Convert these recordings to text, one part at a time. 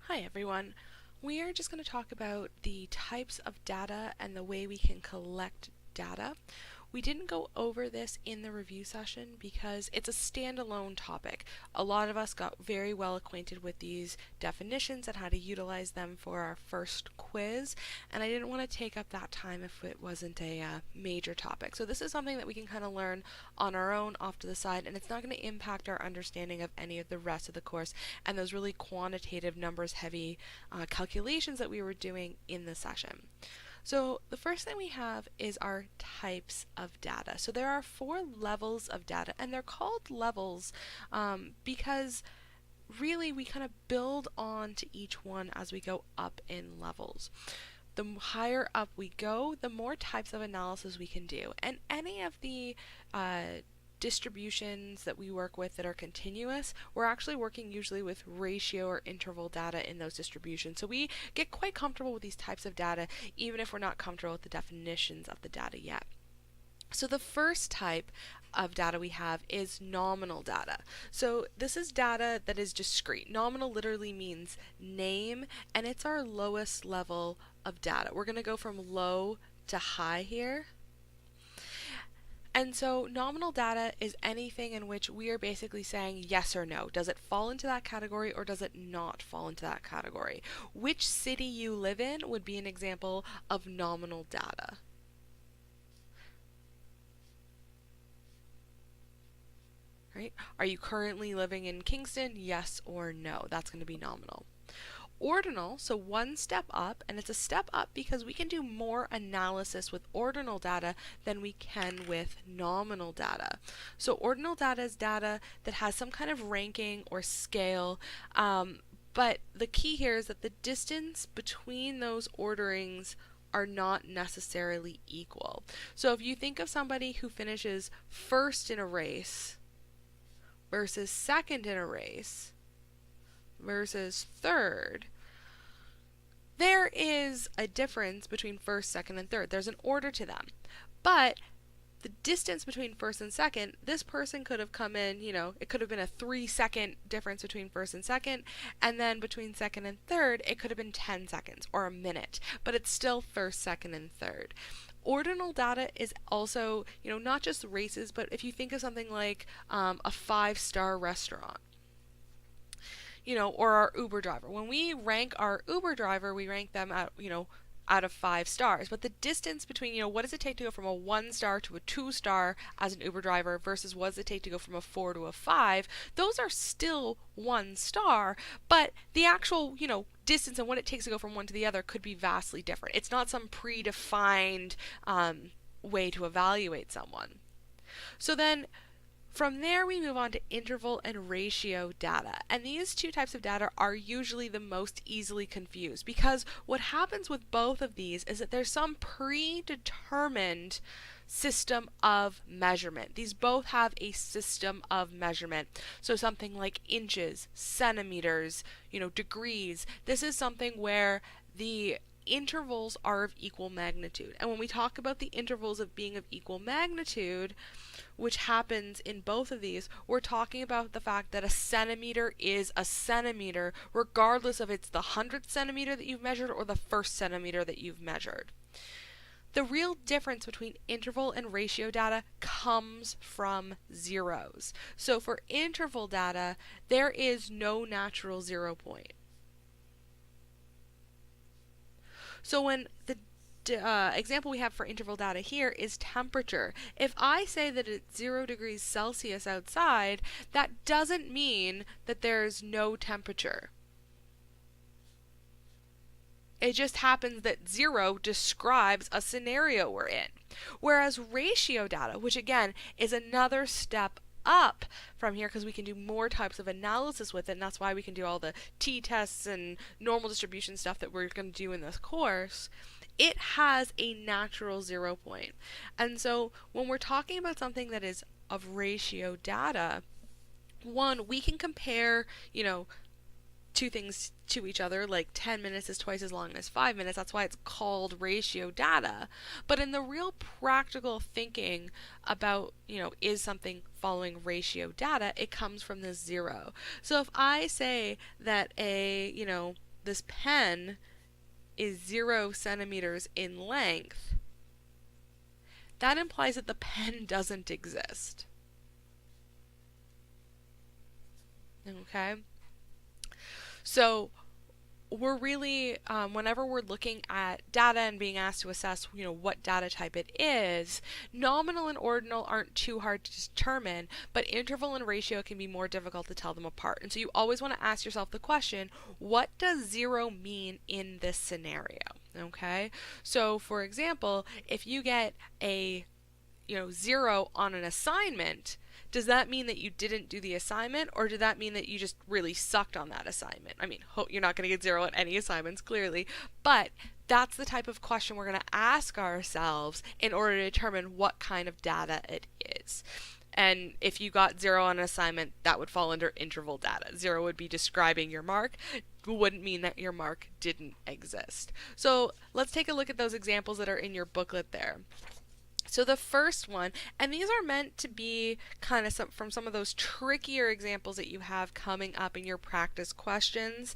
Hi everyone. We are just going to talk about the types of data and the way we can collect data. We didn't go over this in the review session because it's a standalone topic. A lot of us got very well acquainted with these definitions and how to utilize them for our first quiz, and I didn't want to take up that time if it wasn't a major topic. So this is something that we can kind of learn on our own off to the side, and it's not going to impact our understanding of any of the rest of the course and those really quantitative numbers heavy calculations that we were doing in the session. So the first thing we have is our types of data. So there are 4 levels of data, and they're called levels because really we kind of build on to each one as we go up in levels. The higher up we go, the more types of analysis we can do. And any of the distributions that we work with that are continuous, we're actually working usually with ratio or interval data in those distributions. So we get quite comfortable with these types of data, even if we're not comfortable with the definitions of the data yet. So the first type of data we have is nominal data. So this is data that is discrete. Nominal literally means name, and it's our lowest level of data. We're going to go from low to high here. And so nominal data is anything in which we are basically saying yes or no. Does it fall into that category or does it not fall into that category? Which city you live in would be an example of nominal data. Right? Are you currently living in Kingston? Yes or no. That's going to be nominal. Ordinal, so one step up, and it's a step up because we can do more analysis with ordinal data than we can with nominal data. So ordinal data is data that has some kind of ranking or scale, but the key here is that the distance between those orderings are not necessarily equal. So if you think of somebody who finishes first in a race versus second in a race, versus third, there is a difference between first, second, and third. There's an order to them. But the distance between first and second, this person could have come in, it could have been a 3-second difference between first and second, and then between second and third, it could have been 10 seconds or a minute, but it's still first, second, and third. Ordinal data is also, not just races, but if you think of something like a 5-star restaurant, or our Uber driver. When we rank our Uber driver, we rank them at, out of 5 stars. But the distance between, what does it take to go from a 1-star to a 2-star as an Uber driver versus what does it take to go from a 4 to a 5, those are still 1 star, but the actual, distance and what it takes to go from one to the other could be vastly different. It's not some predefined way to evaluate someone. So then from there, we move on to interval and ratio data. And these two types of data are usually the most easily confused because what happens with both of these is that there's some predetermined system of measurement. These both have a system of measurement. So something like inches, centimeters, degrees. This is something where the intervals are of equal magnitude. And when we talk about the intervals of being of equal magnitude, which happens in both of these, we're talking about the fact that a centimeter is a centimeter regardless of it's the 100th centimeter that you've measured or the first centimeter that you've measured. The real difference between interval and ratio data comes from zeros. So for interval data, there is no natural 0 point. So when the example we have for interval data here is temperature. If I say that it's 0 degrees Celsius outside, that doesn't mean that there's no temperature. It just happens that 0 describes a scenario we're in. Whereas ratio data, which again is another step up from here because we can do more types of analysis with it, and that's why we can do all the t-tests and normal distribution stuff that we're going to do in this course, it has a natural 0 point. And so when we're talking about something that is of ratio data, one, we can compare, two things to each other, like 10 minutes is twice as long as 5 minutes. That's why it's called ratio data. But in the real practical thinking about, is something following ratio data, it comes from the 0. So if I say that this pen is 0 centimeters in length, that implies that the pen doesn't exist. Okay? So we're really, whenever we're looking at data and being asked to assess, what data type it is, nominal and ordinal aren't too hard to determine, but interval and ratio can be more difficult to tell them apart. And so you always want to ask yourself the question, what does 0 mean in this scenario? Okay? So, for example, if you get a 0 on an assignment, does that mean that you didn't do the assignment, or did that mean that you just really sucked on that assignment? I mean, you're not going to get 0 at any assignments, clearly, but that's the type of question we're going to ask ourselves in order to determine what kind of data it is. And if you got 0 on an assignment, that would fall under interval data. 0 would be describing your mark, wouldn't mean that your mark didn't exist. So let's take a look at those examples that are in your booklet there. So the first one, and these are meant to be kind of from some of those trickier examples that you have coming up in your practice questions.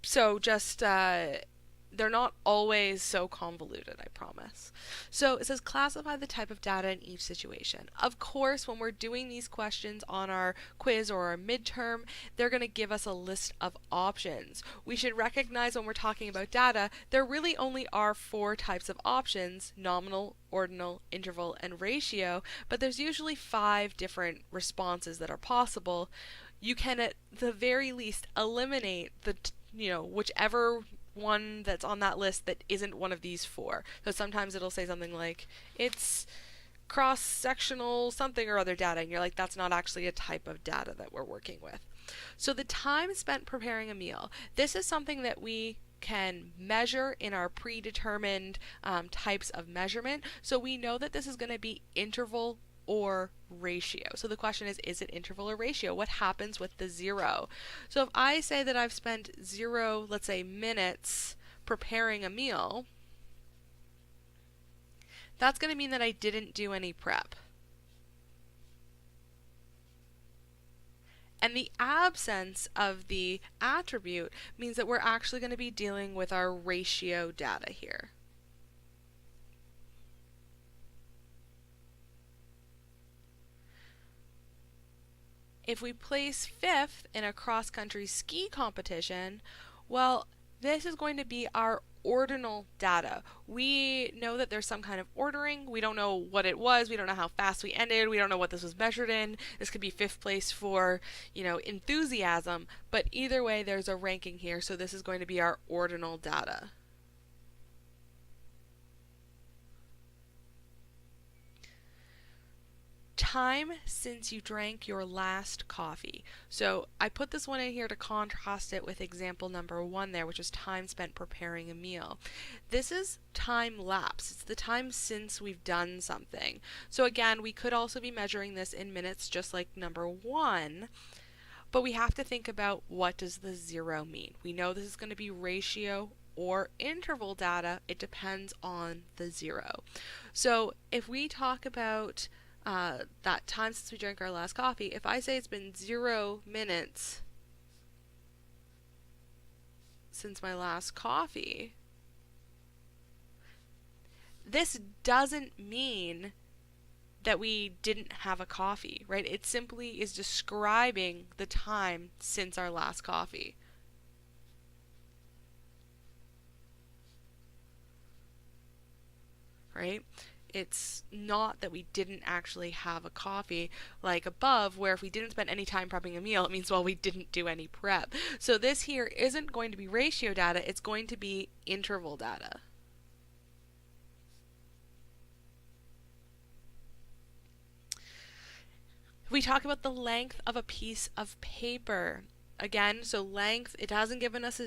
So just, they're not always so convoluted, I promise. So it says classify the type of data in each situation. Of course, when we're doing these questions on our quiz or our midterm, they're going to give us a list of options. We should recognize when we're talking about data, there really only are 4 types of options: nominal, ordinal, interval, and ratio, but there's usually 5 different responses that are possible. You can at the very least eliminate the whichever one that's on that list that isn't one of these 4. So sometimes it'll say something like, it's cross-sectional something or other data, and you're like, that's not actually a type of data that we're working with. So the time spent preparing a meal, this is something that we can measure in our predetermined types of measurement. So we know that this is going to be interval or ratio. So the question is it interval or ratio? What happens with the 0? So if I say that I've spent 0, let's say, minutes preparing a meal, that's going to mean that I didn't do any prep. And the absence of the attribute means that we're actually going to be dealing with our ratio data here. If we place 5th in a cross-country ski competition, well, this is going to be our ordinal data. We know that there's some kind of ordering. We don't know what it was. We don't know how fast we ended. We don't know what this was measured in. This could be 5th place for, enthusiasm. But either way, there's a ranking here. So this is going to be our ordinal data. Time since you drank your last coffee. So I put this one in here to contrast it with example number 1 there, which is time spent preparing a meal. This is time lapse. It's the time since we've done something. So again, we could also be measuring this in minutes just like number 1, but we have to think about, what does the 0 mean? We know this is going to be ratio or interval data. It depends on the 0. So if we talk about that time since we drank our last coffee, if I say it's been 0 minutes since my last coffee, this doesn't mean that we didn't have a coffee, right? It simply is describing the time since our last coffee. Right? It's not that we didn't actually have a coffee like above, where if we didn't spend any time prepping a meal, it means, well, we didn't do any prep. So this here isn't going to be ratio data, it's going to be interval data. We talk about the length of a piece of paper. Again, so length, it hasn't given us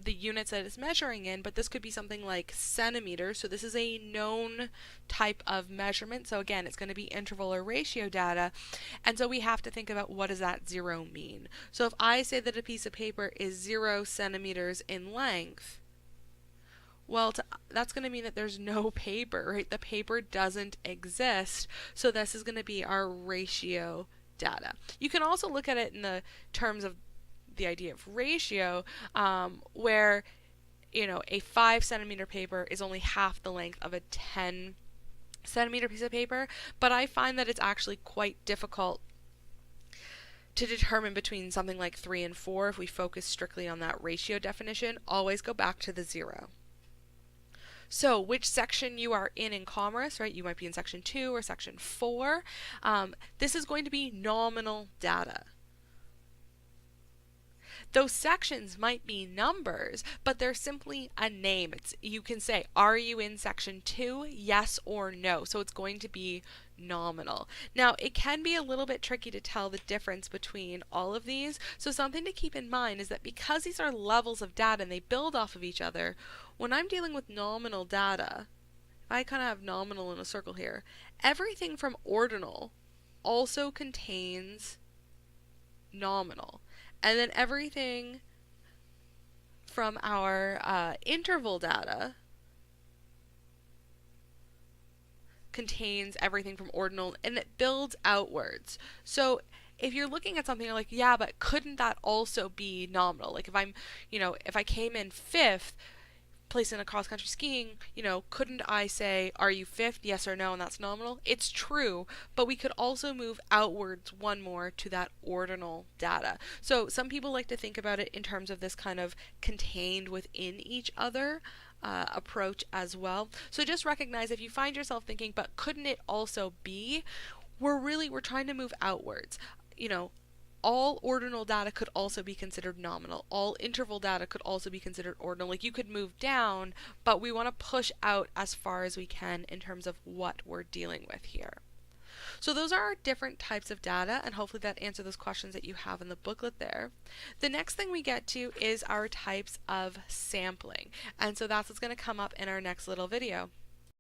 the units that it's measuring in, but this could be something like centimeters. So this is a known type of measurement. So again, it's going to be interval or ratio data. And so we have to think about, what does that 0 mean? So if I say that a piece of paper is 0 centimeters in length, well, that's going to mean that there's no paper, right? The paper doesn't exist. So this is going to be our ratio data. You can also look at it in the terms of the idea of ratio, where a 5 centimeter paper is only half the length of a 10 centimeter piece of paper, but I find that it's actually quite difficult to determine between something like 3 and 4 if we focus strictly on that ratio definition. Always go back to the 0. So which section you are in Commerce, right? You might be in section 2 or section 4. This is going to be nominal data. Those sections might be numbers, but they're simply a name. You can say, are you in section 2? Yes or no. So it's going to be nominal. Now, it can be a little bit tricky to tell the difference between all of these. So something to keep in mind is that because these are levels of data and they build off of each other, when I'm dealing with nominal data, if I kind of have nominal in a circle here, everything from ordinal also contains nominal. And then everything from our interval data contains everything from ordinal, and it builds outwards. So if you're looking at something, you're like, yeah, but couldn't that also be nominal? Like if I came in 5th, place in a cross-country skiing, couldn't I say, are you 5th, yes or no, and that's nominal? It's true, but we could also move outwards one more to that ordinal data. So some people like to think about it in terms of this kind of contained within each other approach as well. So just recognize if you find yourself thinking, but couldn't it also be, we're trying to move outwards. All ordinal data could also be considered nominal. All interval data could also be considered ordinal. Like you could move down, but we want to push out as far as we can in terms of what we're dealing with here. So those are our different types of data, and hopefully that answers those questions that you have in the booklet there. The next thing we get to is our types of sampling, and so that's what's going to come up in our next little video.